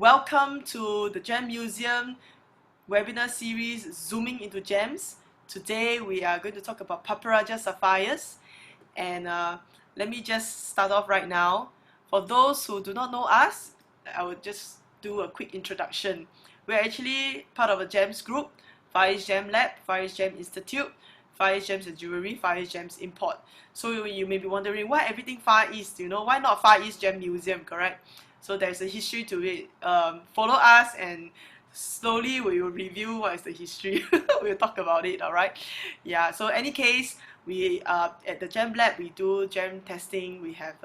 Welcome to the Gem Museum webinar series Zooming into Gems. Today we are going to talk about Padparadscha sapphires, and let me just start off right now. For those who do not know us, I will just do a quick introduction. We're actually part of a GEMS group: Far East Gem Lab, Far East Gem Institute, Far East Gems and Jewelry, Far East Gems Import. So you may be wondering, why everything Far East? Why not Far East Gem Museum, correct? So there's a history to it. Follow us, and slowly we will review what is the history. We'll talk about it, all right? Yeah, so any case, we at the Gem Lab, we do gem testing. We have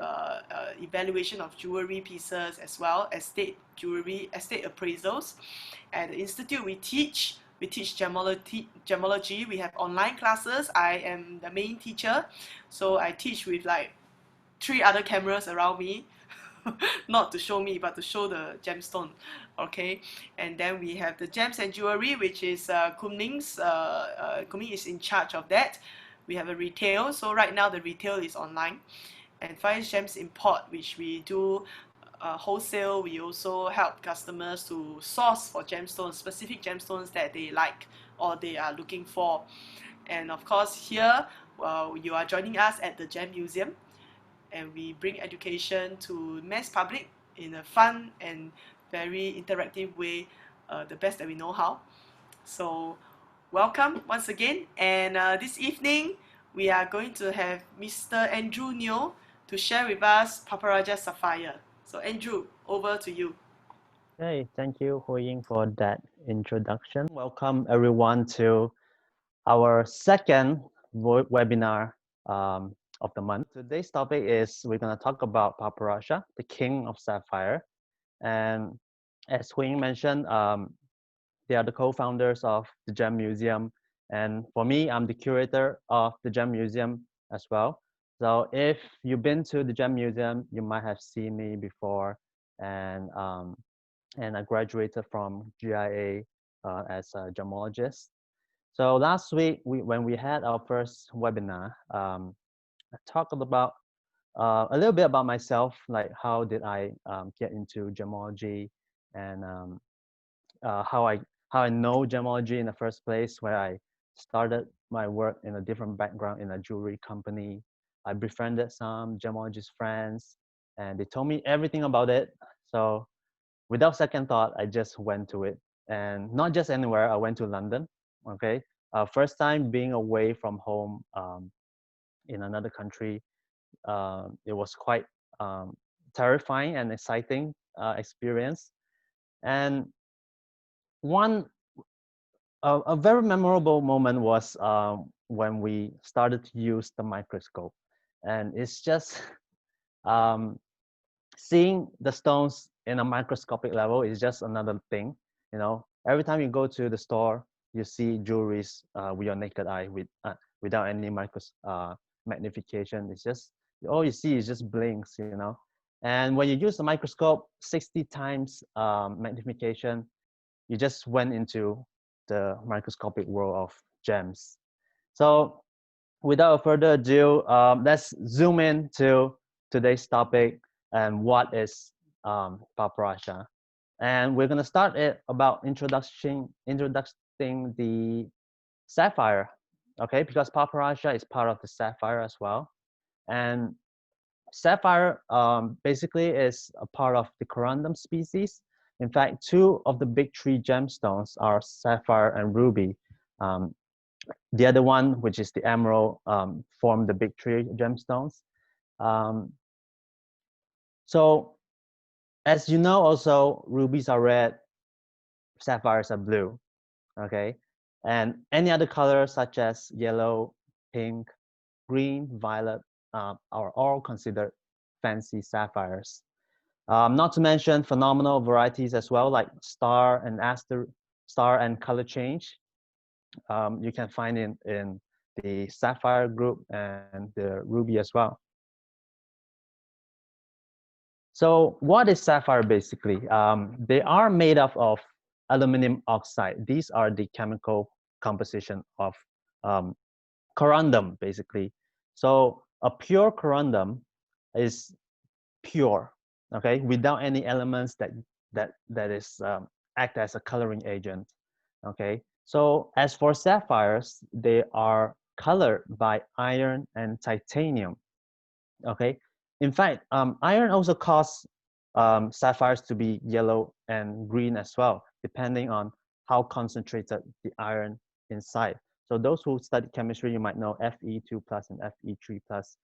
evaluation of jewelry pieces as well, estate jewelry, estate appraisals. At the Institute, we teach gemology. We have online classes. I am the main teacher, so I teach with like 3 other cameras around me. Not to show me, but to show the gemstone. Okay, and then we have the gems and jewelry, which is Kunming's. Kunming is in charge of that. We have a retail, so right now the retail is online. And Far East Gems Import, which we do wholesale. We also help customers to source for gemstones, specific gemstones that they like or they are looking for. And of course, here you are joining us at the Gem Museum, and we bring education to mass public in a fun and very interactive way, the best that we know how. So welcome once again, and this evening we are going to have Mr. Andrew Neo to share with us Padparadscha sapphire. So Andrew, over to you. Hey, thank you, Huiying, for that introduction. Welcome everyone to our second webinar of the month. Today's topic is we're going to talk about Padparadscha, the King of Sapphire. And as Huiying mentioned, they are the co-founders of the Gem Museum. And for me, I'm the curator of the Gem Museum as well. So if you've been to the Gem Museum, you might have seen me before. And I graduated from GIA as a gemologist. So last week, when we had our first webinar, I talked about a little bit about myself, like how did I get into gemology, and how I know gemology in the first place, where I started my work in a different background in a jewelry company. I befriended some gemologist friends, and they told me everything about it. So without second thought, I just went to it. And not just anywhere, I went to London. Okay, first time being away from home in another country. It was quite terrifying and exciting experience. And one a very memorable moment was when we started to use the microscope, and it's just seeing the stones in a microscopic level is just another thing. Every time you go to the store, you see jewelries with your naked eye without any magnification. It's just all you see is just blinks. And when you use the microscope, 60 times magnification, you just went into the microscopic world of gems. So without further ado, let's zoom in to today's topic and what is Padparadscha. And we're going to start it about introducing the sapphire, okay? Because Padparadscha is part of the sapphire as well. And sapphire basically is a part of the corundum species. In fact, 2 of the big 3 gemstones are sapphire and ruby. The other one, which is the emerald, form the big 3 gemstones. So as you know, also rubies are red, sapphires are blue, okay? And any other colors such as yellow, pink, green, violet are all considered fancy sapphires. Not to mention phenomenal varieties as well, like star and color change. You can find in the sapphire group and the ruby as well. So what is sapphire basically? They are made up of aluminum oxide. These are the chemical composition of corundum basically. So a pure corundum is pure, okay, without any elements that is act as a coloring agent. Okay, so as for sapphires, they are colored by iron and titanium. Okay, in fact, iron also causes sapphires to be yellow and green as well, depending on how concentrated the iron inside. So those who study chemistry, you might know Fe2 plus and Fe3 plus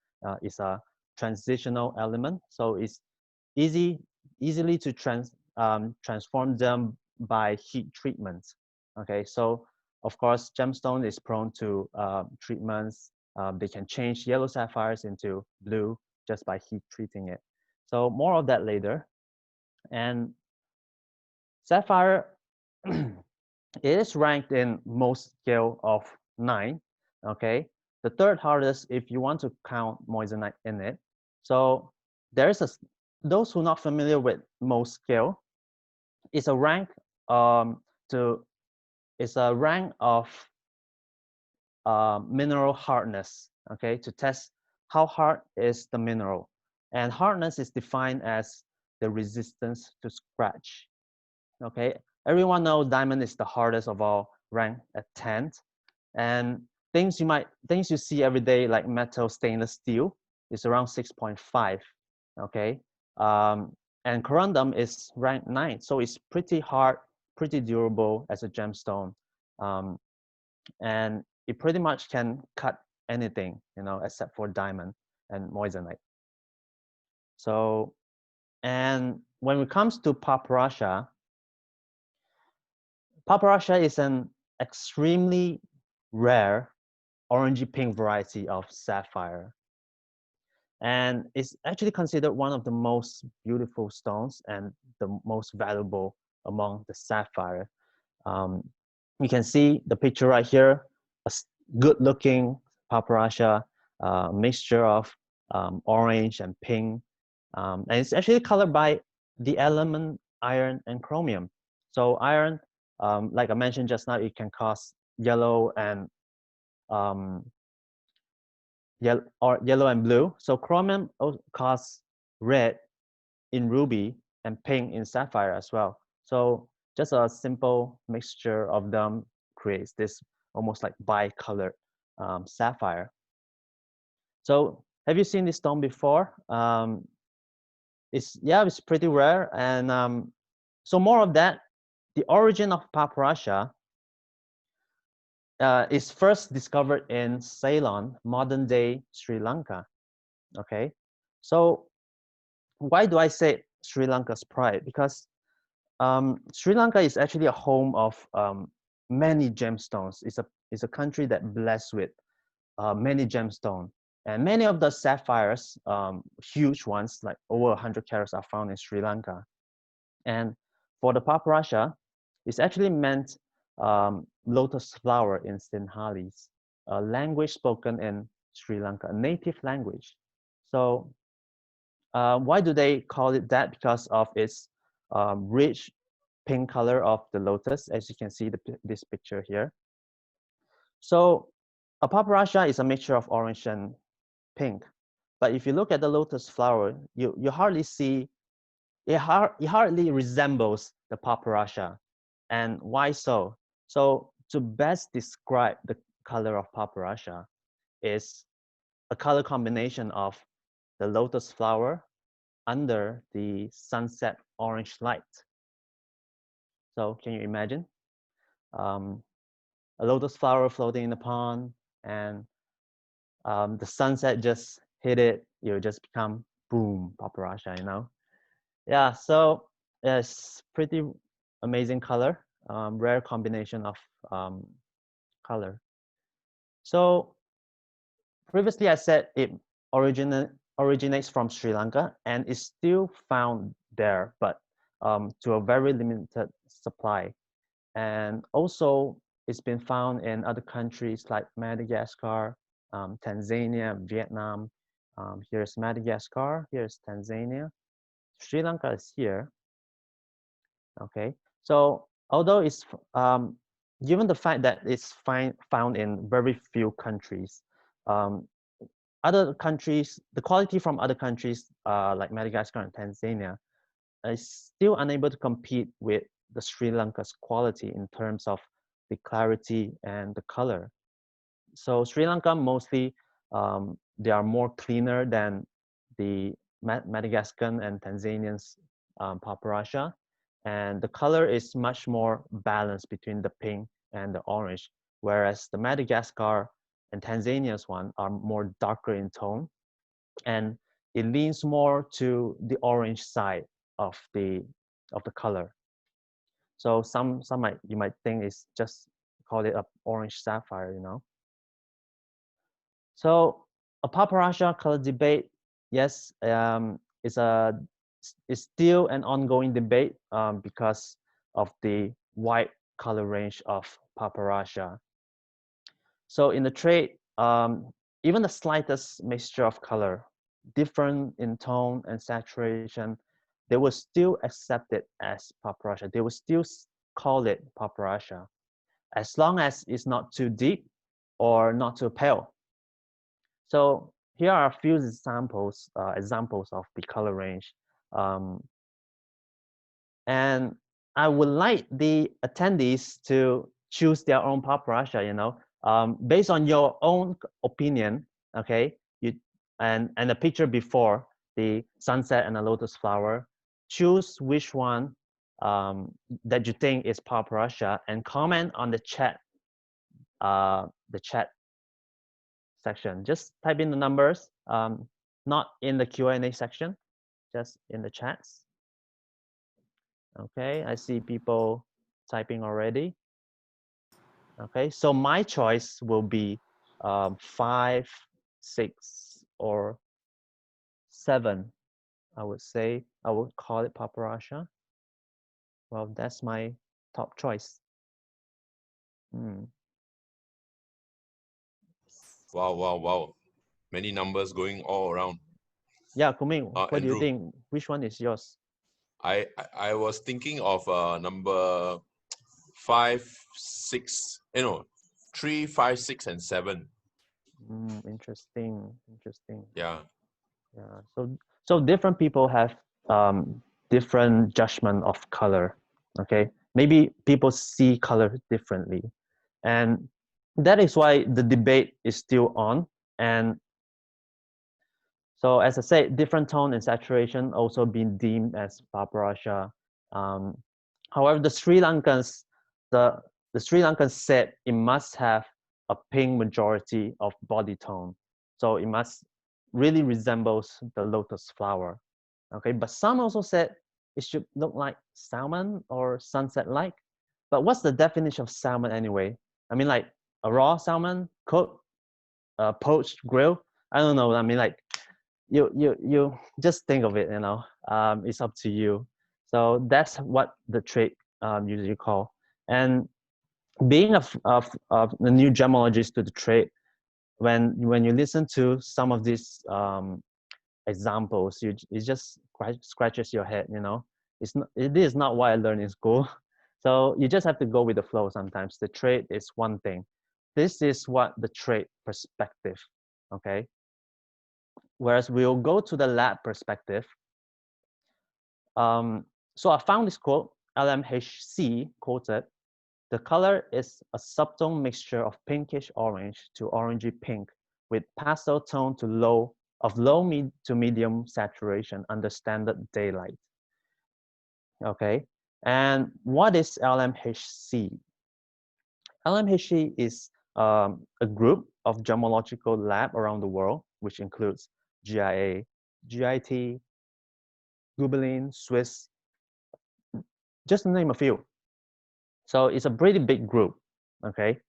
is a transitional element. So it's easily to transform them by heat treatment. Okay, so of course, gemstone is prone to treatments. They can change yellow sapphires into blue just by heat treating it. So more of that later. And sapphire is ranked in Mohs scale of 9. Okay, the third hardest if you want to count moissanite in it. So there's those who are not familiar with Mohs scale. It's a rank to it's a rank of mineral hardness. Okay, to test how hard is the mineral, and hardness is defined as the resistance to scratch. Okay, everyone knows diamond is the hardest of all, ranked at 10th, and things you see every day like metal, stainless steel is around 6.5. Okay, and corundum is ranked 9, so it's pretty hard, pretty durable as a gemstone, and it pretty much can cut anything, except for diamond and moissanite. So, and when it comes to Padparadscha, Padparadscha is an extremely rare orangey pink variety of sapphire. And it's actually considered one of the most beautiful stones and the most valuable among the sapphire. You can see the picture right here, a good looking Padparadscha, mixture of orange and pink. And it's actually colored by the element iron and chromium. So iron, like I mentioned just now, it can cause yellow and yellow and blue. So chromium causes red in ruby and pink in sapphire as well. So just a simple mixture of them creates this almost like bicolored sapphire. So have you seen this stone before? It's pretty rare, and so more of that. The origin of Padparadscha is first discovered in Ceylon, modern-day Sri Lanka. Okay, so why do I say Sri Lanka's pride? Because Sri Lanka is actually a home of many gemstones. It's a country that blessed with many gemstones, and many of the sapphires, huge ones like over 100 carats, are found in Sri Lanka. And for the Padparadscha, it's actually meant lotus flower in Sinhalese, a language spoken in Sri Lanka, a native language. So why do they call it that? Because of its rich pink color of the lotus, as you can see this picture here. So a Padparadscha is a mixture of orange and pink. But if you look at the lotus flower, you hardly see, it hardly resembles the Padparadscha. And why so? So to best describe the color of Padparadscha is a color combination of the lotus flower under the sunset orange light. So can you imagine? A lotus flower floating in the pond, and the sunset just hit it, you just become boom, Padparadscha, Yeah, so it's pretty amazing color, rare combination of color. So previously I said it originates from Sri Lanka and is still found there, but to a very limited supply. And also it's been found in other countries like Madagascar, Tanzania, Vietnam. Here's Madagascar, here's Tanzania. Sri Lanka is here. Okay, so although it's given the fact that it's found in very few countries, other countries, the quality from other countries like Madagascar and Tanzania is still unable to compete with the Sri Lanka's quality in terms of the clarity and the color. So Sri Lanka mostly, they are more cleaner than the Madagascan and Tanzanian's Paparadscha, and the color is much more balanced between the pink and the orange, whereas the Madagascar and Tanzania's one are more darker in tone, and it leans more to the orange side of the color. So some might, you might think it's just call it a orange sapphire, you know. So a Paparadscha color debate, yes, is still an ongoing debate because of the wide color range of Paparadscha. So in the trade, even the slightest mixture of color, different in tone and saturation, they will still accept it as Paparadscha. They will still call it Paparadscha, as long as it's not too deep or not too pale. So here are a few examples of the color range. And I would like the attendees to choose their own Paparadscha, you know, based on your own opinion, okay? And the picture before, the sunset and the lotus flower, choose which one that you think is Paparadscha and comment on the chat section. Just type in the numbers, not in the Q&A section, just in the chats. Okay, I see people typing already. Okay, so my choice will be 5, 6, or 7. I would say I would call it Paparadscha. Well, that's my top choice. Wow, wow, wow. Many numbers going all around. Yeah, Kunming, what do you Andrew, think? Which one is yours? I was thinking of number 5, 6, 3, 5, 6, and 7. Interesting. Yeah. Yeah. So different people have different judgment of color. Okay. Maybe people see color differently, and that is why the debate is still on. And so, as I said, different tone and saturation also being deemed as Paparadscha. However, the Sri Lankans said it must have a pink majority of body tone, so it must really resembles the lotus flower. Okay, but some also said it should look like salmon or sunset-like. But what's the definition of salmon anyway? I mean, like a raw salmon, cooked, poached, grilled. I don't know. I mean, like you just think of it. You know, it's up to you. So that's what the trade usually call. And being of the new gemologist to the trade, when you listen to some of these examples, it just scratches your head. You know, it is not what I learned in school. So you just have to go with the flow. Sometimes the trade is one thing. This is what the trade perspective. Okay. Whereas we'll go to the lab perspective. So I found this quote, LMHC quoted, "The color is a subtle mixture of pinkish orange to orangey pink with pastel tone to low to medium saturation under standard daylight." Okay, and what is LMHC? LMHC is a group of gemological lab around the world, which includes GIA, GIT, Gubelin, Swiss, just to name a few. So it's a pretty big group, okay?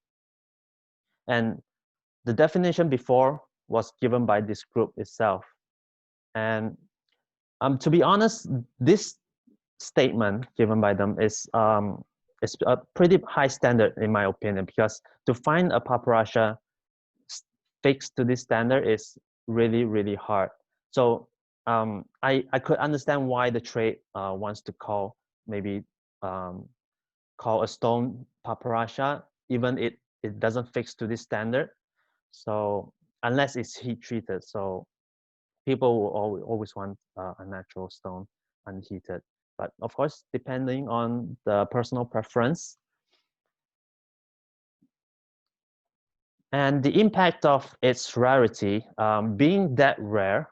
And the definition before was given by this group itself. And to be honest, this statement given by them is a pretty high standard in my opinion, because to find a Paparadscha fixed to this standard is really, really hard. So I could understand why the trade wants to call maybe call a stone Paparadscha, even it doesn't fix to this standard. So unless it's heat treated, so people will always want a natural stone unheated. but of course, depending on the personal preference. And the impact of its rarity, being that rare,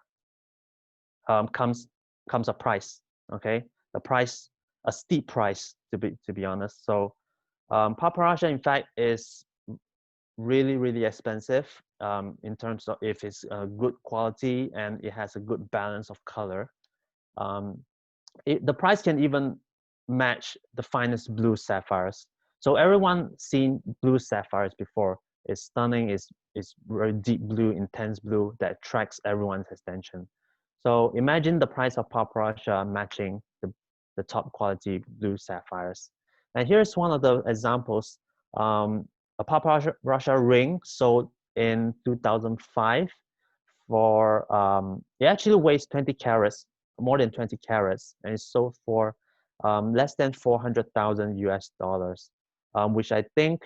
comes a price. Okay, the price, a steep price to be honest. So Padparadscha, in fact, is really expensive in terms of if it's good quality and it has a good balance of color. Um, the price can even match the finest blue sapphires. So everyone seen blue sapphires before. It's stunning. It's very deep blue, intense blue that attracts everyone's attention. So imagine the price of Padparadscha matching the top quality blue sapphires. And here's one of the examples. A Padparadscha ring sold in 2005 for, it actually weighs 20 carats, more than 20 carats, and it's sold for less than 400,000 US dollars, which I think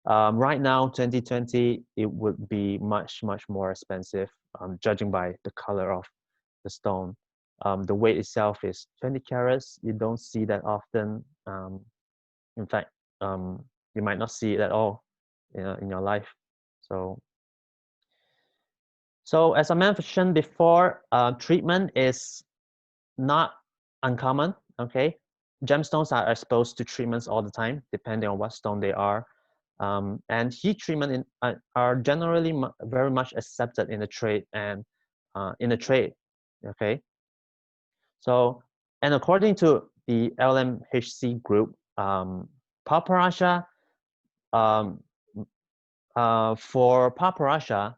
right now, 2020, it would be much more expensive, judging by the color of the stone. The weight itself is 20 carats. You don't see that often. In fact, you might not see it at all in your life. So as I mentioned before, treatment is not uncommon. Okay, gemstones are exposed to treatments all the time, depending on what stone they are. And heat treatment are generally very much accepted in the trade and in the trade. Okay, so and according to the LMHC group, Padparadscha, for Padparadscha,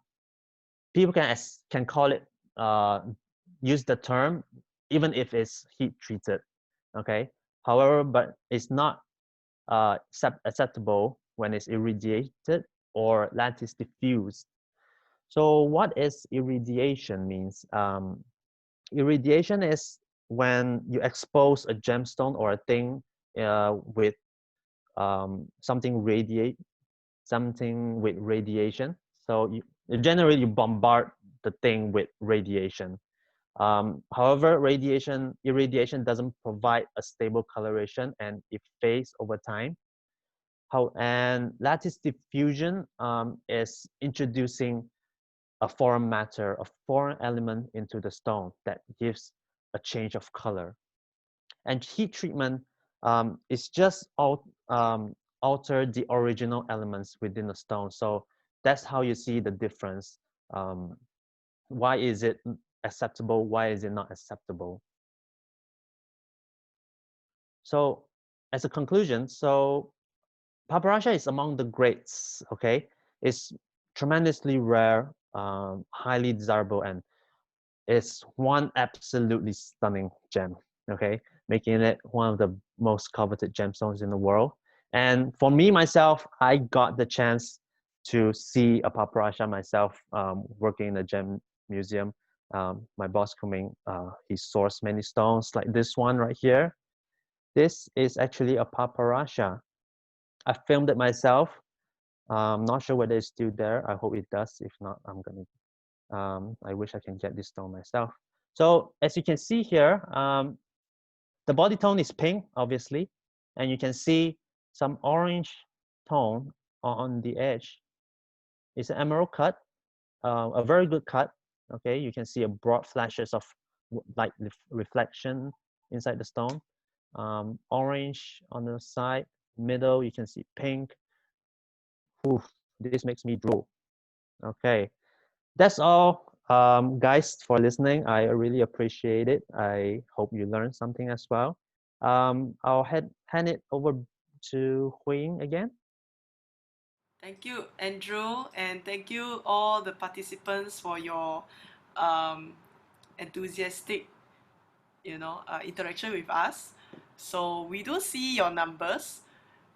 people can call it, use the term even if it's heat treated. Okay, however, but it's not acceptable when it's irradiated or lattice diffused. So what is irradiation means? Irradiation is when you expose a gemstone or a thing with something with radiation. So generally you bombard the thing with radiation. However, irradiation doesn't provide a stable coloration and it fades over time. And lattice diffusion is introducing a foreign matter, a foreign element into the stone that gives a change of color. And heat treatment is just alter the original elements within the stone. So that's how you see the difference. Why is it acceptable? Why is it not acceptable? So as a conclusion, so Padparadscha is among the greats. Okay, it's tremendously rare, highly desirable, and it's one absolutely stunning gem. Okay, making it one of the most coveted gemstones in the world. And for me myself, I got the chance to see a Padparadscha myself, working in a gem museum. My boss Kunming, he sourced many stones like this one right here. This is actually a Padparadscha. I filmed it myself. I'm not sure whether it's still there. I hope it does. If not, I wish I can get this stone myself. So as you can see here, the body tone is pink, obviously, and you can see some orange tone on the edge. It's an emerald cut, a very good cut. Okay, you can see a broad flashes of light reflection inside the stone. Orange on the side, middle, you can see pink. Oof, this makes me drool. Okay, that's all, guys, for listening. I really appreciate it. I hope you learned something as well. I'll hand it over to Huiying again. Thank you, Andrew, and thank you all the participants for your enthusiastic, interaction with us. So we do see your numbers,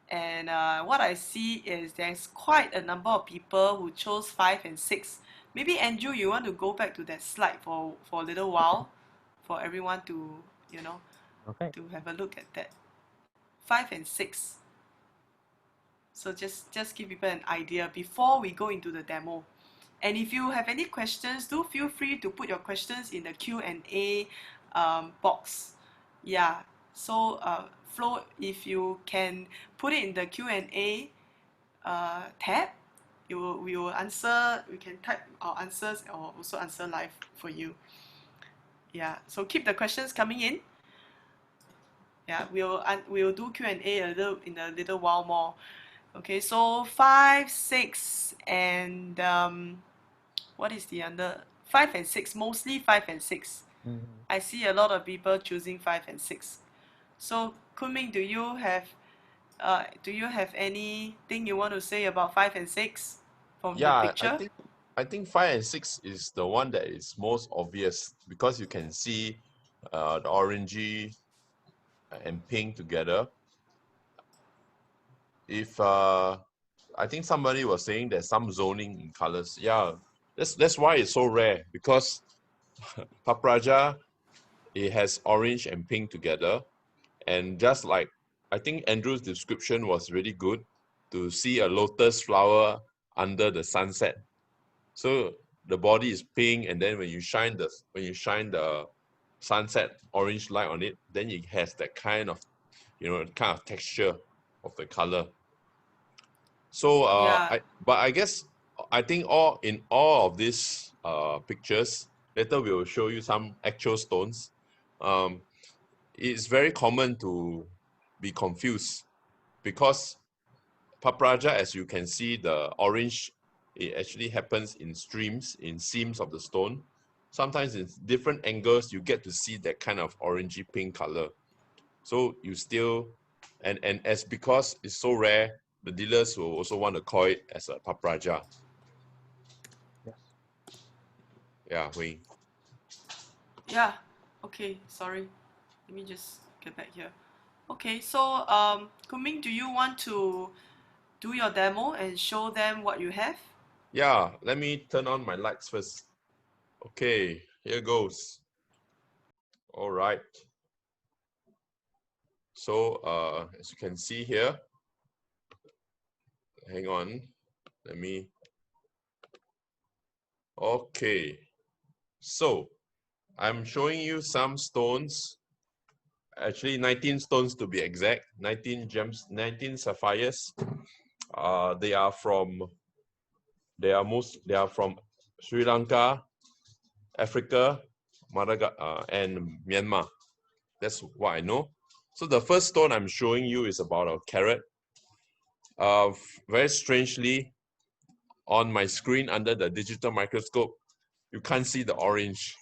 and what I see is there's quite a number of people who chose 5 and 6. Maybe Andrew, you want to go back to that slide for a little while, for everyone to Okay. to have a look at that. 5 and 6. So just give people an idea before we go into the demo. And if you have any questions, do feel free to put your questions in the Q&A box. Yeah, So Flo, if you can put it in the Q&A tab, we will answer. We can type our answers or also answer live for you. Yeah. So keep the questions coming in. Yeah, we'll do Q&A in a little while more. Okay. So 5, 6, and what is the other? 5 and 6. Mostly 5 and 6. I see a lot of people choosing 5 and 6. So Kunming, do you have anything you want to say about 5 and 6 from the Yeah, picture? I think 5 and 6 is the one that is most obvious because you can see the orangey and pink together. If I think somebody was saying there's some zoning in colors. Yeah, that's why it's so rare, because Papraja, it has orange and pink together. And just like, I think Andrew's description was really good, to see a lotus flower under the sunset. So the body is pink, and then when you shine the sunset orange light on it, then it has that kind of, kind of texture of the color. So Yeah. I think all of these pictures, later we will show you some actual stones. It's very common to be confused, because Papradscha, as you can see, the orange, it actually happens in streams, in seams of the stone. Sometimes in different angles, you get to see that kind of orangey pink color. So you still, and as because it's so rare, the dealers will also want to call it as a Papradscha. Yes. Yeah, Huiying. Yeah. Okay. Sorry. Let me just get back here. Okay. So Kunming, do you want to do your demo and show them what you have? Yeah, let me turn on my lights first. Okay, here goes. All right. So as you can see here, hang on, let me, okay. So I'm showing you some stones, actually 19 stones to be exact, 19 gems, 19 sapphires. They are from Sri Lanka, Africa, Madagascar, and Myanmar. That's what I know. So the first stone I'm showing you is about a carat. Very strangely, on my screen under the digital microscope, you can't see the orange.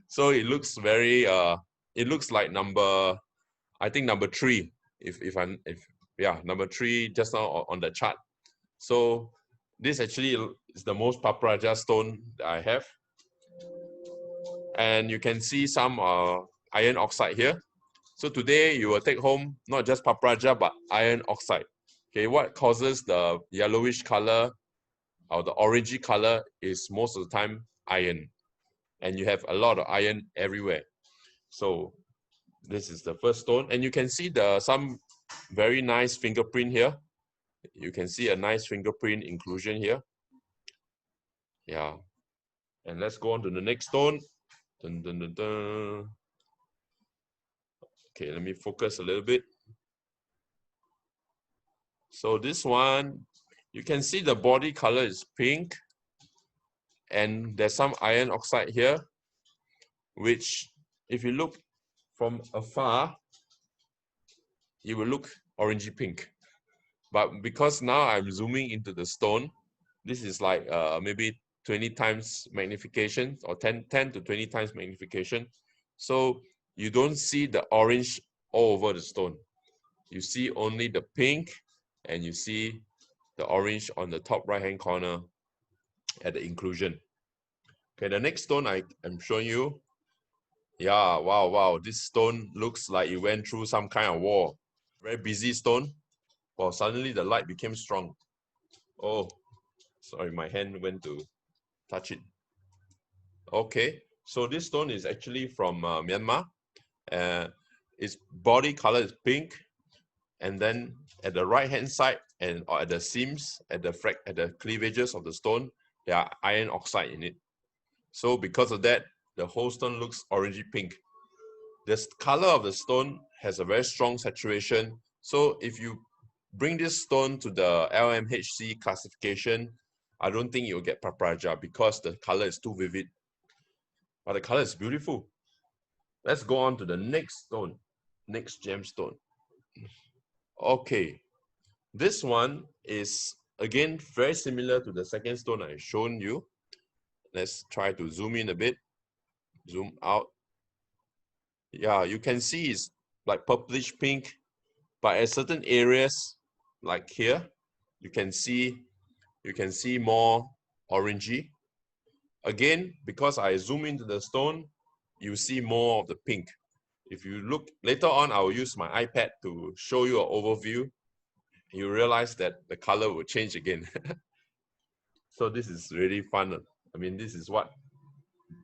So it looks very it looks like number 3, number 3 just now on the chart. So this actually is the most Papradscha stone that I have. And you can see some iron oxide here. So today you will take home not just Papradscha but iron oxide. Okay, what causes the yellowish color or the orangey color is most of the time iron. And you have a lot of iron everywhere. So this is the first stone, and you can see some very nice fingerprint here. You can see a nice fingerprint inclusion here. Yeah, and let's go on to the next stone. Dun, dun, dun, dun. Okay, let me focus a little bit. So this one, you can see the body color is pink, and there's some iron oxide here, which if you look from afar, it will look orangey pink. But because now I'm zooming into the stone, this is like maybe 20 times magnification, or 10 to 20 times magnification. So you don't see the orange all over the stone. You see only the pink, and you see the orange on the top right hand corner at the inclusion. Okay, the next stone I am showing you. Yeah, wow, this stone looks like it went through some kind of war. Very busy stone. Well, suddenly the light became strong. Oh, sorry, my hand went to touch it. Okay, so this stone is actually from Myanmar. Its body color is pink, and then at the right hand side and or at the seams, at the cleavages of the stone, there are iron oxide in it. So because of that, the whole stone looks orangey pink. the color of the stone has a very strong saturation. So if you bring this stone to the LMHC classification, I don't think you'll get Padparadscha because the color is too vivid. But the color is beautiful. Let's go on to the next stone, next gemstone. Okay, this one is again very similar to the second stone I've shown you. Let's try to zoom in a bit, zoom out. Yeah, you can see it's like purplish pink, but at certain areas, like here, you can see more orangey. Again, because I zoom into the stone, you see more of the pink. If you look later on, I will use my iPad to show you an overview. You realize that the color will change again. So this is really fun. I mean, this is what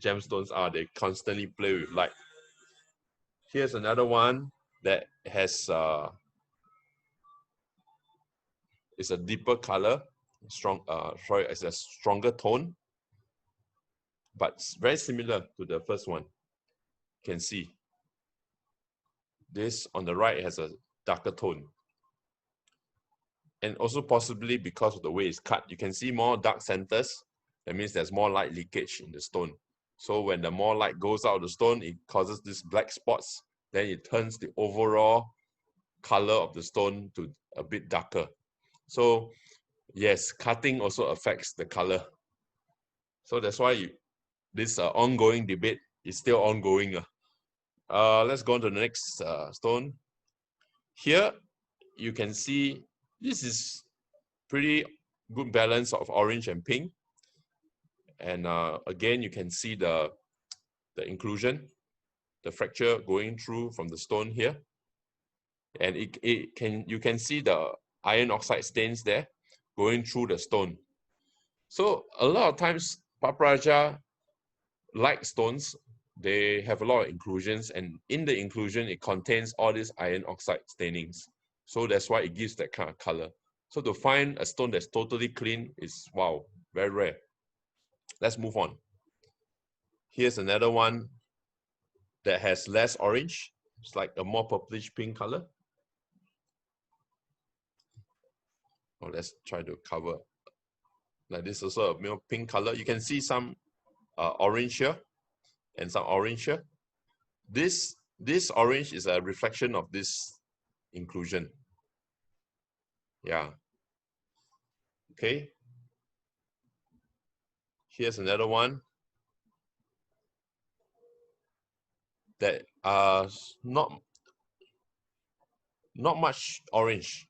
gemstones are. They constantly play with light. Here's another one that has it's a deeper color, it's a stronger tone, but it's very similar to the first one. You can see this on the right has a darker tone. And also possibly because of the way it's cut, you can see more dark centers. That means there's more light leakage in the stone. So when the more light goes out of the stone, it causes these black spots. Then it turns the overall color of the stone to a bit darker. So yes, cutting also affects the color. So that's why this ongoing debate is still ongoing. Let's go on to the next stone. Here, you can see this is pretty good balance of orange and pink. And again, you can see the inclusion, the fracture going through from the stone here. And you can see the iron oxide stains there going through the stone. So a lot of times, Padparadscha, like stones, they have a lot of inclusions, and in the inclusion, it contains all these iron oxide stainings. So that's why it gives that kind of color. So to find a stone that's totally clean is, wow, very rare. Let's move on. Here's another one that has less orange. It's like a more purplish pink color. Oh, let's try to cover. Like this also a more pink color. You can see some orange here and some orange here. This orange is a reflection of this inclusion. Yeah. Okay. Here's another one that not much orange,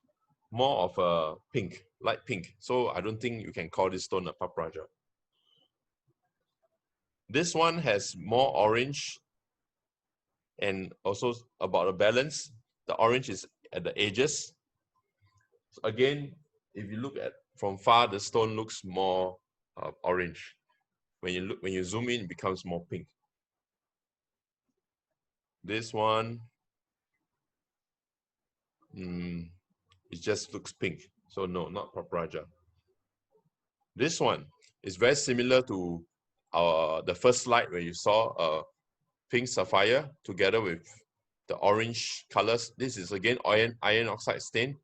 more of a pink, light pink. So I don't think you can call this stone a Padparadscha. This one has more orange and also about the balance. The orange is at the edges. So again, if you look at from far, the stone looks more orange. When you zoom in, it becomes more pink. This one, it just looks pink. So no, not Padparadscha. This one is very similar to the first slide where you saw pink sapphire together with the orange colors. This is again iron oxide stain,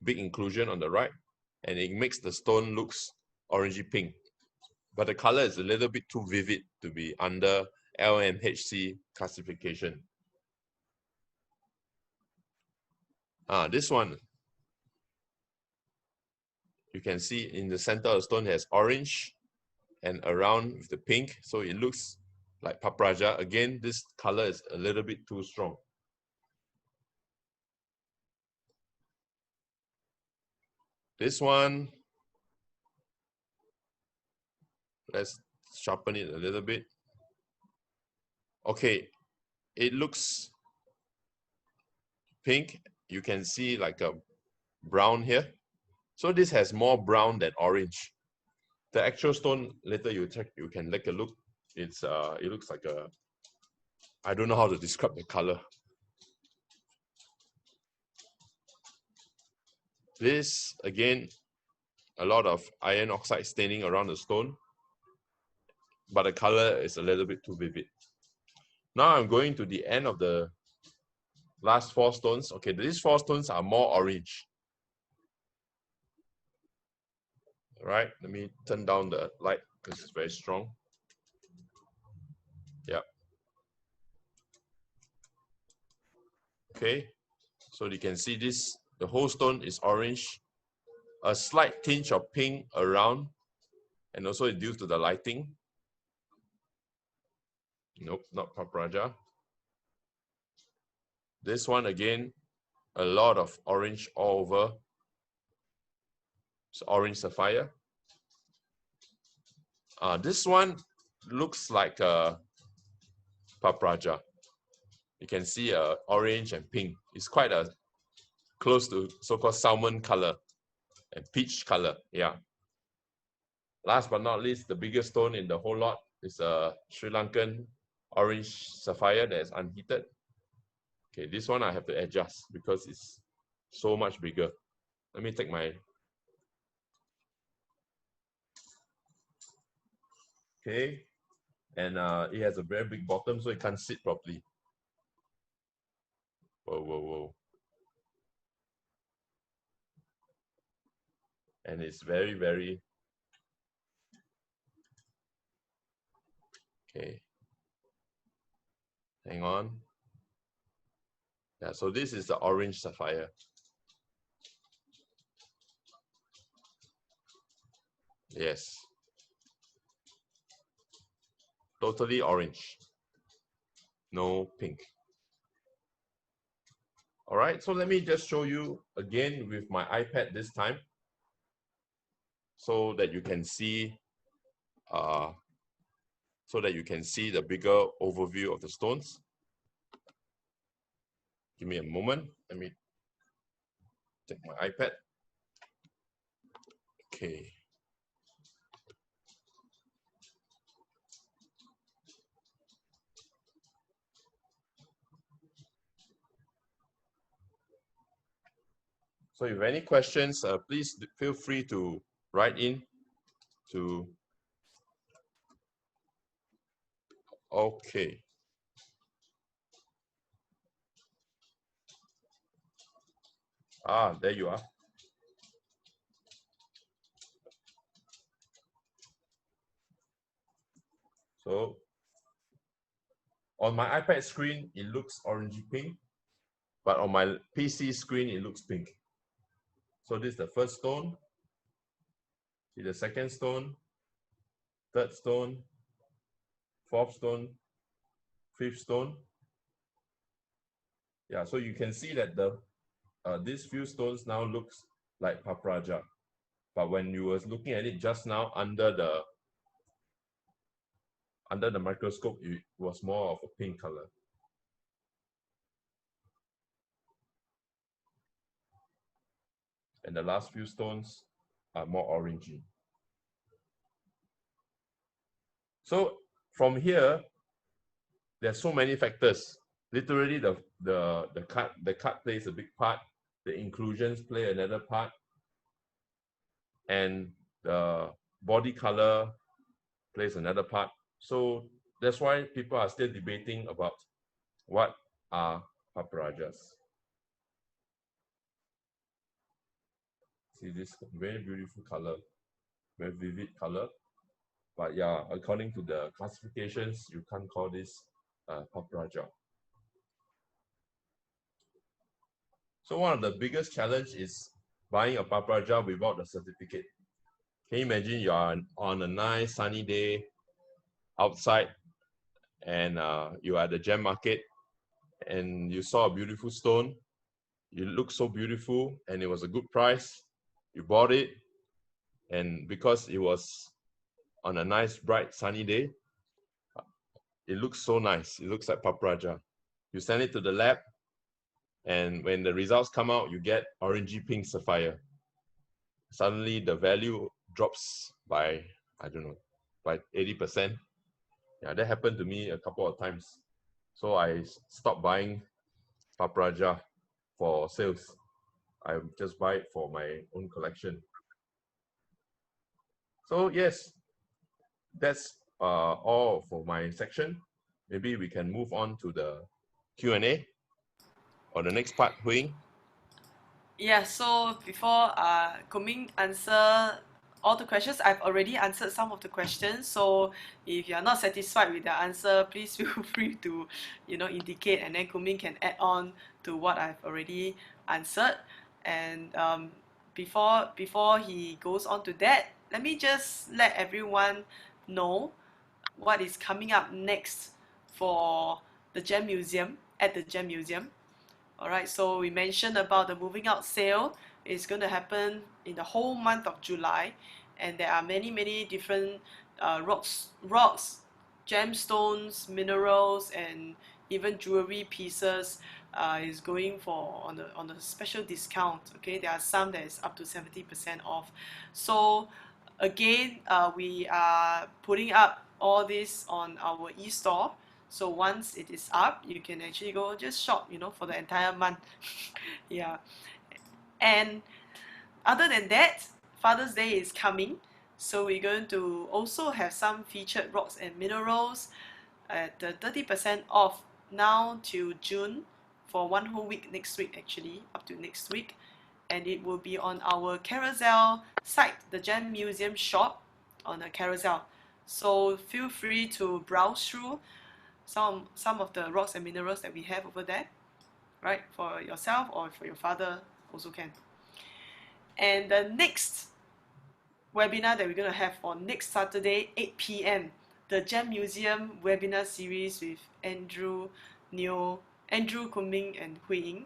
big inclusion on the right, and it makes the stone looks orangey pink. But the color is a little bit too vivid to be under LMHC classification. This one, you can see in the center of the stone has orange and around with the pink, so it looks like Padparadscha. Again, this color is a little bit too strong. This one, let's sharpen it a little bit. Okay, it looks pink. You can see like a brown here. So this has more brown than orange. The actual stone, later you can take a look. It looks like a, I don't know how to describe the color. This, again, a lot of iron oxide staining around the stone, but the color is a little bit too vivid. Now I'm going to the end of the last 4 stones. Okay, these 4 stones are more orange. All right, let me turn down the light because it's very strong. Yeah. Okay, so you can see this, the whole stone is orange, a slight tinge of pink around, and also it's due to the lighting. Nope, not Padparadscha. This one again, a lot of orange all over. It's orange sapphire. This one looks like a Padparadscha. You can see orange and pink. It's quite a close to so-called salmon color and peach color. Yeah. Last but not least, the biggest stone in the whole lot is a Sri Lankan orange sapphire that is unheated. Okay, this one I have to adjust because it's so much bigger. Let me take my... Okay, and it has a very big bottom, so it can't sit properly. Whoa, whoa, whoa. And it's very, very... Okay. Hang on. Yeah, so this is the orange sapphire. Yes. Totally orange. No pink. All right, so let me just show you again with my iPad this time so that you can see the bigger overview of the stones. Give me a moment. Let me take my iPad. Okay. So if you have any questions, please feel free to write in to... Okay. There you are. So on my iPad screen, it looks orangey pink, but on my PC screen, it looks pink. So this is the first stone. See the second stone, third stone, fourth stone, fifth stone. Yeah, so you can see that the these few stones now looks like Padparadscha, but when you was looking at it just now under the microscope, it was more of a pink color. And the last few stones are more orangey. So from here, there's so many factors. Literally, the cut plays a big part. The inclusions play another part, and the body color plays another part. So that's why people are still debating about what are Padparadschas. See this very beautiful color, very vivid color. But yeah, according to the classifications, you can't call this Padparadscha. So one of the biggest challenge is buying a Padparadscha without a certificate. Can you imagine you are on a nice sunny day outside and you are at the gem market and you saw a beautiful stone. It looked so beautiful and it was a good price. You bought it, and because it was on a nice, bright, sunny day, it looks so nice. It looks like Padparadscha. You send it to the lab, and when the results come out, you get orangey pink sapphire. Suddenly, the value drops by, I don't know, by 80%. Yeah, that happened to me a couple of times. So I stopped buying Padparadscha for sales. I just buy it for my own collection. So yes, that's all for my section. Maybe we can move on to the Q&A. or the next part, Huiying? Yeah, so before Kunming answer all the questions, I've already answered some of the questions. So if you're not satisfied with the answer, please feel free to, indicate, and then Kunming can add on to what I've already answered. And before he goes on to that, let me just let everyone know what is coming up next for the Gem Museum, at the Gem Museum. Alright, so we mentioned about the moving out sale. It's going to happen in the whole month of July, and there are many different rocks, gemstones, minerals, and even jewelry pieces is going for on a special discount. Okay, there are some that is up to 70% off. So again, we are putting up all this on our e-store. So once it is up, you can actually go just shop, for the entire month. Yeah. And other than that, Father's Day is coming. So we're going to also have some featured rocks and minerals at the 30% off now till June, for one whole week next week, actually, up to next week. And it will be on our Carousel site, the Gem Museum shop on a Carousel. So feel free to browse through some of the rocks and minerals that we have over there, right? For yourself or for your father also can. And the next webinar that we're going to have on next Saturday, 8 p.m., the Gem Museum webinar series with Andrew, Kunming, and Huiying.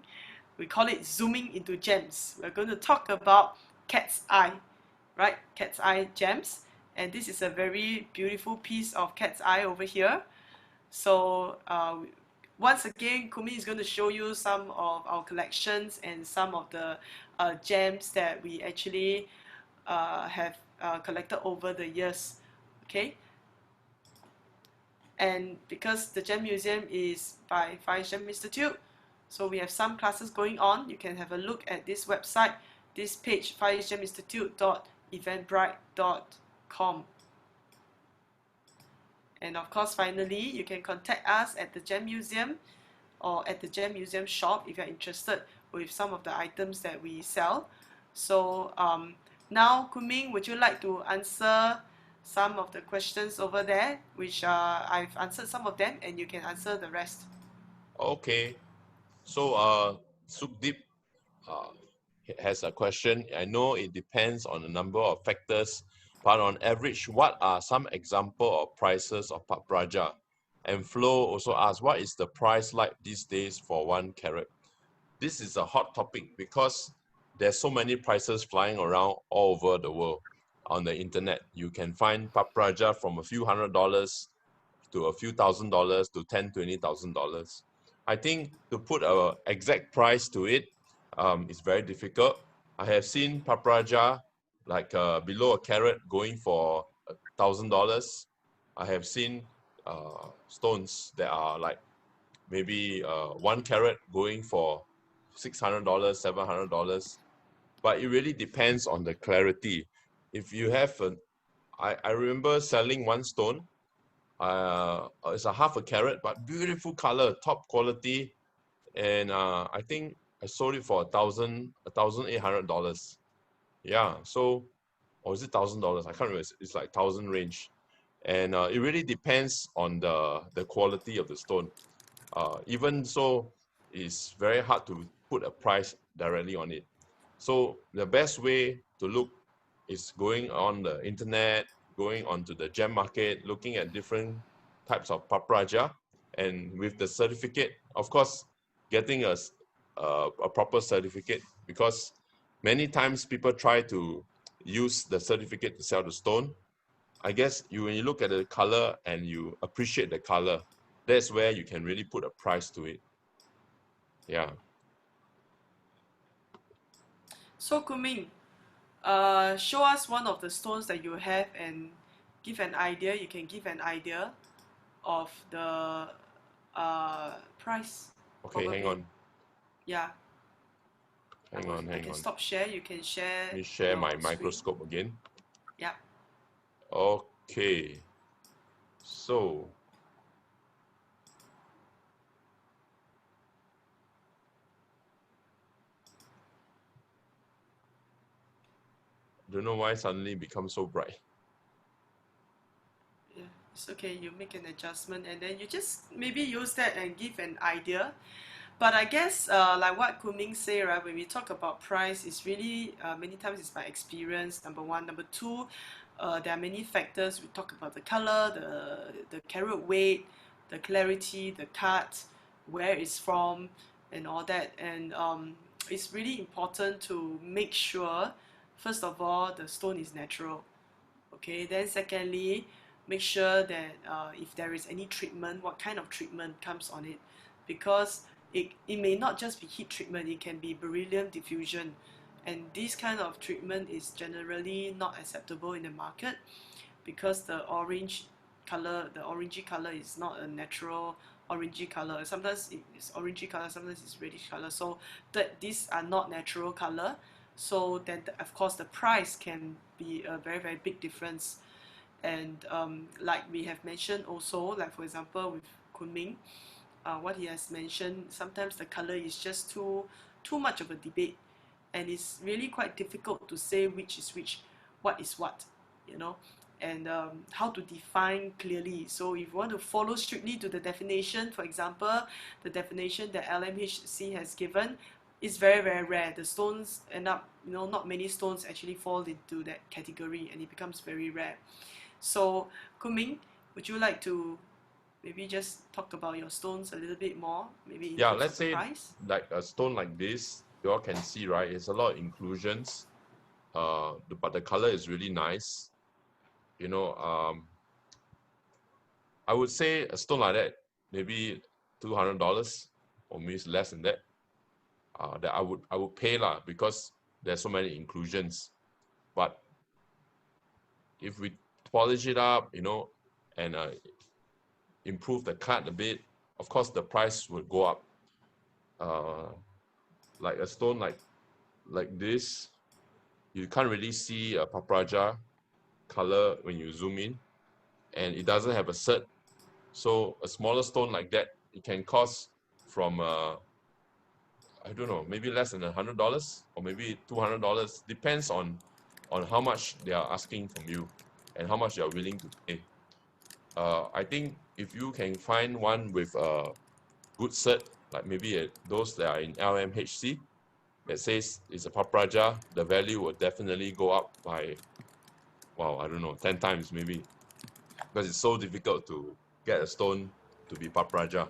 We call it Zooming into Gems. We're going to talk about cat's eye, right? Cat's eye gems. And this is a very beautiful piece of cat's eye over here. So once again, Kunming is going to show you some of our collections and some of the gems that we actually have collected over the years. Okay. And because the Gem Museum is by Fire Gem Institute, so we have some classes going on. You can have a look at this website, this page, firegeminstitute.eventbrite.com. And of course, finally, you can contact us at the Gem Museum or at the Gem Museum shop if you're interested with some of the items that we sell. So now, Kunming, would you like to answer some of the questions over there, which I've answered some of them, and you can answer the rest. Okay. So Sukdeep has a question. I know it depends on a number of factors, but on average, what are some example of prices of Padparadscha? And Flo also asks, what is the price like these days for 1 carat? This is a hot topic because there's so many prices flying around all over the world on the internet. You can find Padparadscha from a few $100s to a few $1,000s to $10,000-$20,000. I think to put an exact price to it is very difficult. I have seen Padparadscha like below a carat going for $1,000. I have seen stones that are like maybe 1 carat going for $600, $700. But it really depends on the clarity. If you have I remember selling one stone. It's a half a carat, but beautiful color, top quality, and I think I sold it for $1,800. Yeah, so or is it $1,000? I can't remember. It's like 1,000 range, and it really depends on the quality of the stone. Even so, it's very hard to put a price directly on it. So the best way to look is going on the internet, going onto the gem market, looking at different types of Padparadscha, and with the certificate, of course, getting a proper certificate, because many times people try to use the certificate to sell the stone. I guess when you look at the color and you appreciate the color, that's where you can really put a price to it. Yeah. So Kunming, show us one of the stones that you have and give an idea. You can give an idea of the price. Okay, probably. hang on. Yeah. Hang on. I can stop share. You can share. Let me share my your microscope again. Yeah. Okay. So don't know why suddenly become so bright. Yeah, it's okay. You make an adjustment and then you just maybe use that and give an idea. But I guess like what Kunming say, right, when we talk about price, it's really many times it's by experience, number one. Number two, there are many factors. We talk about the color, the carat weight, the clarity, the cut, where it's from, and all that. And it's really important to make sure, first of all, the stone is natural. Okay, then secondly, make sure that if there is any treatment, what kind of treatment comes on it, because it may not just be heat treatment, it can be beryllium diffusion, and this kind of treatment is generally not acceptable in the market because the orange color, the orangey color is not a natural orangey color. Sometimes it's orangey color, sometimes it's reddish color, so that these are not natural color. So then of course the price can be a very very big difference. And like we have mentioned also, like for example with Kunming, what he has mentioned, sometimes the color is just too much of a debate, and it's really quite difficult to say which is which, what is what, you know, and how to define clearly. So if you want to follow strictly to the definition, for example, the definition that LMHC has given is very very rare. The stones end up, you know, not many stones actually fall into that category, and it becomes very rare. So Kunming, would you like to maybe just talk about your stones a little bit more, maybe in Yeah, terms let's of the say price? like a stone like this, you all can see, right? It's a lot of inclusions, but the color is really nice. You know, I would say a stone like that, maybe $200 or maybe less than that. That I would pay lah, because there's so many inclusions. But if we polish it up, you know, and improve the cut a bit, of course the price would go up. Like a stone like this, you can't really see a Padparadscha color when you zoom in, and it doesn't have a cert. So a smaller stone like that, it can cost from I don't know, maybe less than $100 or maybe $200. Depends on how much they are asking from you and how much you are willing to pay. I think if you can find one with a good cert, like maybe those that are in LMHC, that says it's a Padparadscha, the value will definitely go up by, wow, I don't know, 10 times maybe, because it's so difficult to get a stone to be Padparadscha.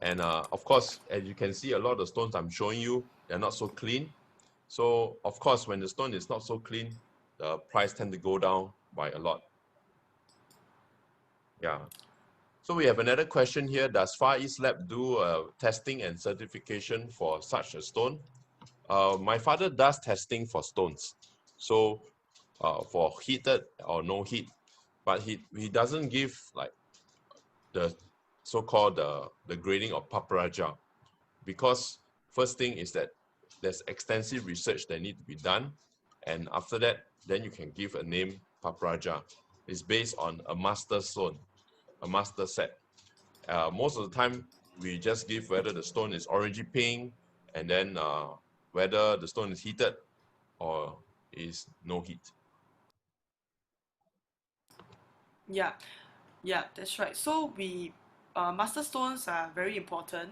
And of course, as you can see, a lot of the stones I'm showing you, they're not so clean. So of course, when the stone is not so clean, the price tend to go down by a lot. Yeah. So we have another question here. Does Far East Lab do testing and certification for such a stone? My father does testing for stones. So for heated or no heat, but he doesn't give like the so-called the grading of Padparadscha, because first thing is that there's extensive research that need to be done, and after that, then you can give a name Padparadscha. It's based on a master stone, a master set. Most of the time, we just give whether the stone is orangey pink, and then whether the stone is heated or is no heat. Yeah, yeah, that's right. So we master stones are very important,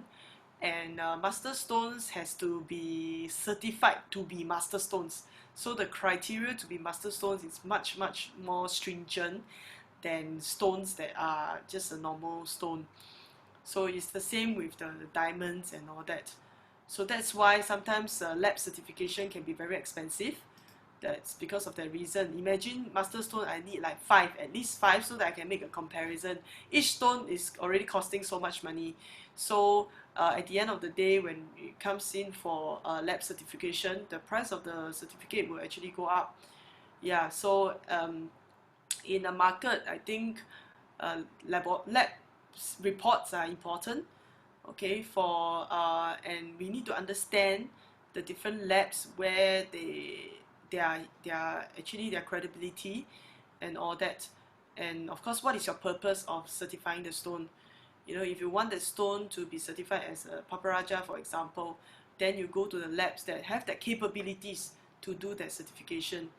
and master stones has to be certified to be master stones. So the criteria to be master stones is much much more stringent than stones that are just a normal stone. So it's the same with the diamonds and all that. So that's why sometimes lab certification can be very expensive. That's because of that reason. Imagine master stone, I need like 5, at least 5, so that I can make a comparison. Each stone is already costing so much money. So at the end of the day, when it comes in for lab certification, the price of the certificate will actually go up. Yeah, so in the market, I think lab reports are important, okay, for and we need to understand the different labs where their actually their credibility and all that. And of course, what is your purpose of certifying the stone? You know, if you want the stone to be certified as a Padparadscha, for example, then you go to the labs that have the capabilities to do that certification.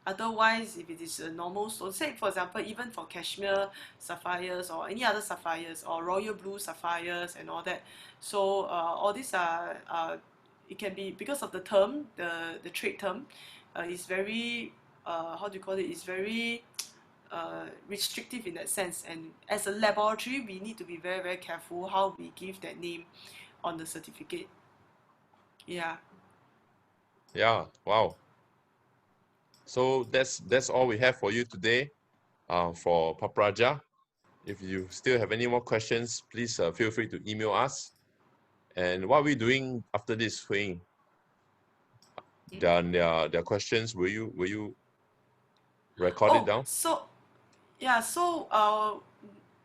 Otherwise, if it is a normal stone, say for example, even for cashmere sapphires or any other sapphires or royal blue sapphires and all that, so all these are it can be because of the term, the trade term, is very how do you call it? It's very restrictive in that sense. And as a laboratory, we need to be very, very careful how we give that name on the certificate. Yeah. Yeah, wow. So that's all we have for you today for Padparadscha. If you still have any more questions, please feel free to email us. And what are we doing after this, Huiying? Their questions, will you record it Oh, down? so yeah, so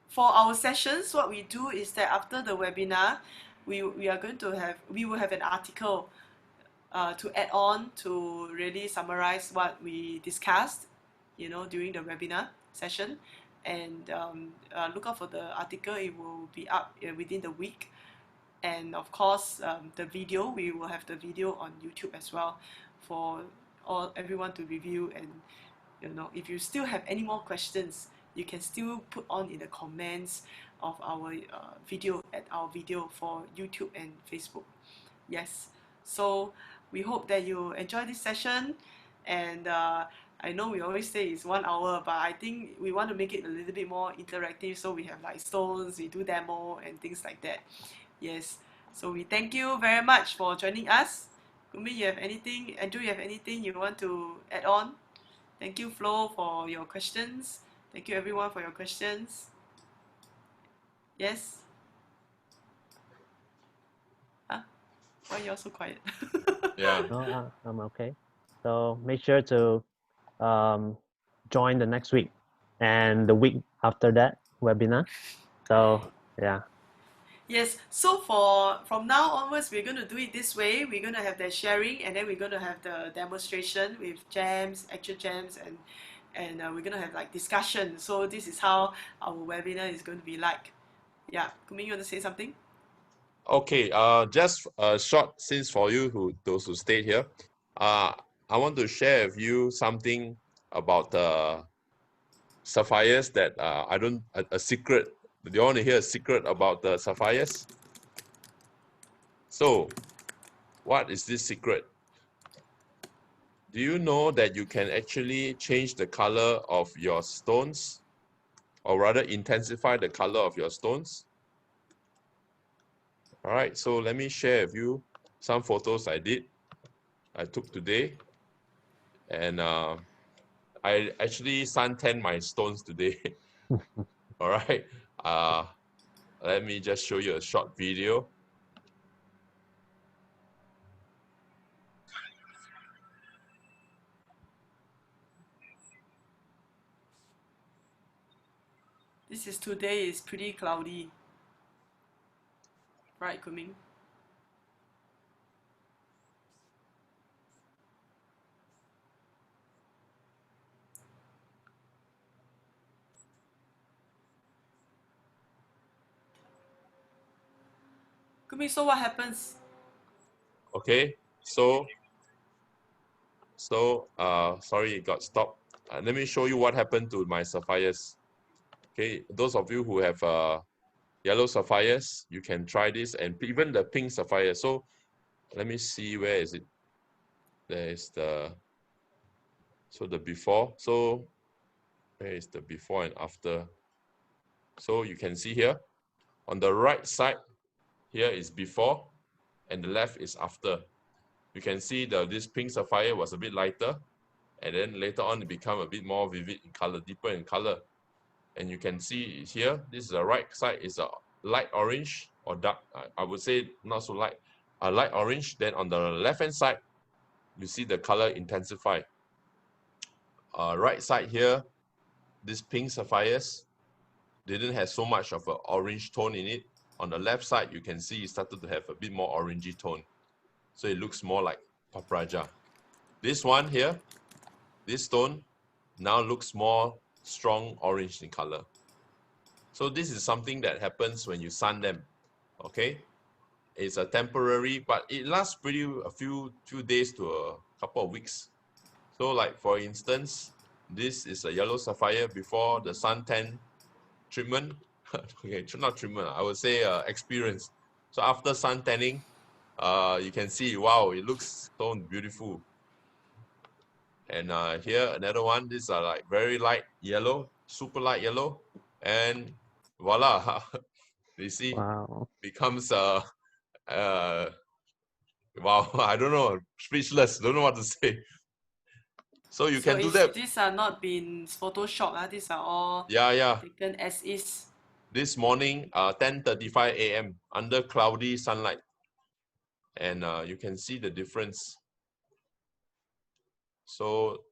for our sessions, what we do is that after the webinar, we will have an article to add on to really summarize what we discussed, you know, during the webinar session. And look out for the article. It will be up within the week. And of course, the video, we will have the video on YouTube as well for everyone to review. And you know, if you still have any more questions, you can still put on in the comments of our video for YouTube and Facebook. Yes, so we hope that you enjoy this session. And I know we always say it's 1 hour, but I think we want to make it a little bit more interactive, so we have like stones, we do demo and things like that. Yes, so we thank you very much for joining us. Kunming, you have anything? Andrew, you have anything you want to add on? Thank you, Flo, for your questions. Thank you, everyone, for your questions. Yes? Huh? Why are you all so quiet? Yeah. No, I'm okay. So make sure to join the next week and the week after that webinar. So yeah. Yes, so from now onwards, we're going to do it this way. We're going to have the sharing, and then we're going to have the demonstration with gems, actual gems, and we're going to have like discussion. So this is how our webinar is going to be like. Yeah, Kunming, you want to say something? Okay, just a short since for you those who stayed here. I want to share with you something about the sapphires that I don't a secret. Do you want to hear a secret about the sapphires? So, what is this secret? Do you know that you can actually change the color of your stones, or rather intensify the color of your stones? All right, so let me share with you some photos I took today. And I actually suntan my stones today. All right. Let me just show you a short video. Today is pretty cloudy. Right, Kunming? Kunming, so what happens? Okay. So sorry, it got stopped. Let me show you what happened to my sapphires. Okay, those of you who have yellow sapphires, you can try this, and even the pink sapphire. So let me see, where is it? There is the before. So where is the before and after? So you can see here on the right side, here is before and the left is after. You can see this pink sapphire was a bit lighter, and then later on it become a bit more vivid in color, deeper in color. And you can see here, this is the right side is a light orange or dark, I would say not so light, a light orange. Then on the left hand side, you see the color intensify. Right side here, this pink sapphires didn't have so much of an orange tone in it. On the left side, you can see it started to have a bit more orangey tone. So it looks more like Padparadscha. This one here, this stone, now looks more strong orange in color. So this is something that happens when you sun them, okay? It's a temporary, but it lasts a few days to a couple of weeks. So like for instance, this is a yellow sapphire before the suntan treatment. Okay, not treatment, I would say experience. So after sun tanning, you can see, wow, it looks so beautiful. And here another one, these are like very light yellow, super light yellow, and voila, you see, Wow. becomes wow, I don't know, speechless, don't know what to say. So you can do that. These are not been Photoshop, these are all Yeah. taken as is. This morning, 10:35 a.m. under cloudy sunlight, and you can see the difference. So,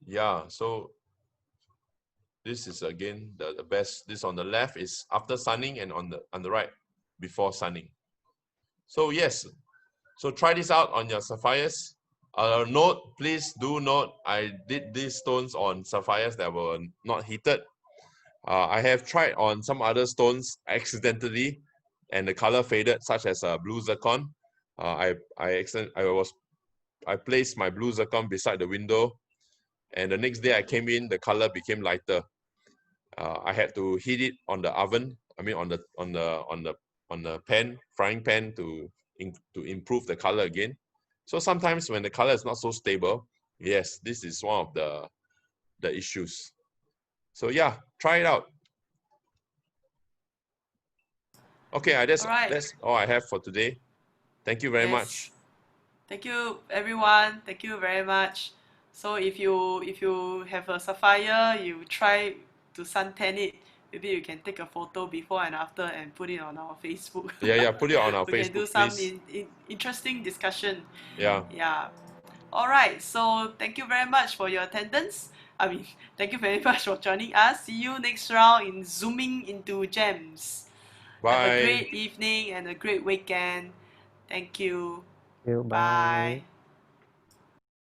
yeah. So this is again the best. This on the left is after sunning, and on the right before sunning. So yes. So try this out on your sapphires. Note, please do note, I did these stones on sapphires that were not heated. I have tried on some other stones accidentally, and the color faded, such as blue zircon. I placed my blue zircon beside the window, and the next day I came in, the color became lighter. I had to heat it on the oven. I mean, on the pan, frying pan, to improve the color again. So sometimes when the color is not so stable, yes, this is one of the issues. So yeah, try it out. Okay, that's all I have for today. Thank you very much. Thank you, everyone. Thank you very much. So if you have a sapphire, you try to suntan it. Maybe you can take a photo before and after and put it on our Facebook. Yeah, put it on our we Facebook, can do some please. interesting discussion. Yeah. All right. So thank you very much for your attendance. Thank you very much for joining us. See you next round in Zooming into Gems. Bye. Have a great evening and a great weekend. Thank you. Bye. Bye.